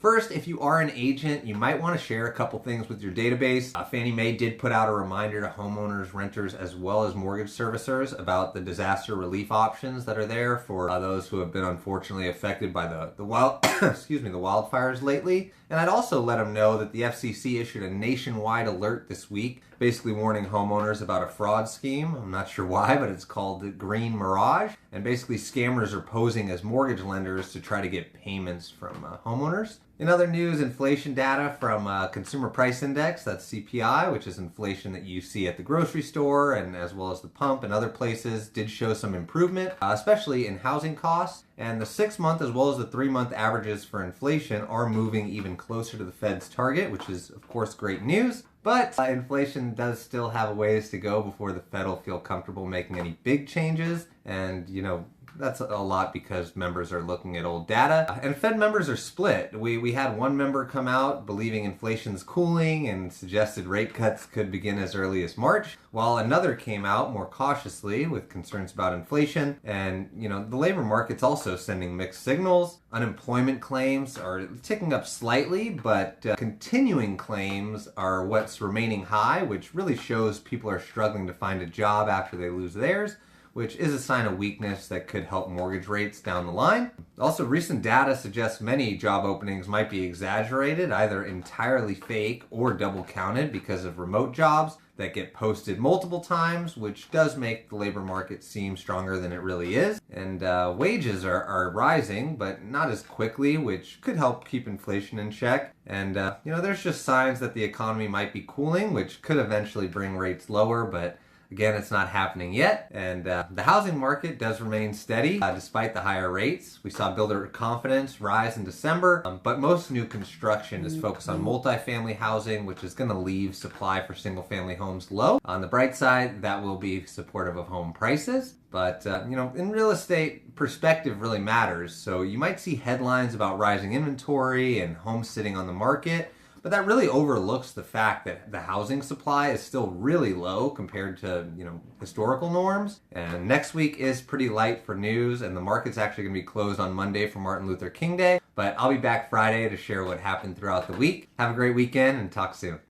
First, if you are an agent, you might want to share a couple things with your database. Fannie Mae did put out a reminder to homeowners, renters, as well as mortgage servicers about the disaster relief options that are there for those who have been unfortunately affected by the wildfires lately. And I'd also let them know that the FCC issued a nationwide alert this week, basically warning homeowners about a fraud scheme. I'm not sure why, but it's called the Green Mirage. And basically scammers are posing as mortgage lenders to try to get payments from homeowners. In other news, inflation data from Consumer Price Index, that's CPI, which is inflation that you see at the grocery store and as well as the pump and other places, did show some improvement, especially in housing costs. And the 6-month as well as the 3-month averages for inflation are moving even closer to the Fed's target, which is of course great news. But inflation does still have a ways to go before the Fed will feel comfortable making any big changes. And, that's a lot because members are looking at old data. And Fed members are split. We had one member come out believing inflation's cooling and suggested rate cuts could begin as early as March, while another came out more cautiously with concerns about inflation. And, the labor market's also sending mixed signals. Unemployment claims are ticking up slightly, but continuing claims are what's remaining high, which really shows people are struggling to find a job after they lose theirs, which is a sign of weakness that could help mortgage rates down the line. Also, recent data suggests many job openings might be exaggerated, either entirely fake or double counted because of remote jobs that get posted multiple times, which does make the labor market seem stronger than it really is. And wages are rising, but not as quickly, which could help keep inflation in check. And, there's just signs that the economy might be cooling, which could eventually bring rates lower, but again, it's not happening yet, and the housing market does remain steady despite the higher rates. We saw builder confidence rise in December, but most new construction is focused on multifamily housing, which is going to leave supply for single-family homes low. On the bright side, that will be supportive of home prices. But, in real estate, perspective really matters. So you might see headlines about rising inventory and homes sitting on the market, but that really overlooks the fact that the housing supply is still really low compared to, historical norms. And next week is pretty light for news, and the market's actually going to be closed on Monday for Martin Luther King Day. But I'll be back Friday to share what happened throughout the week. Have a great weekend and talk soon.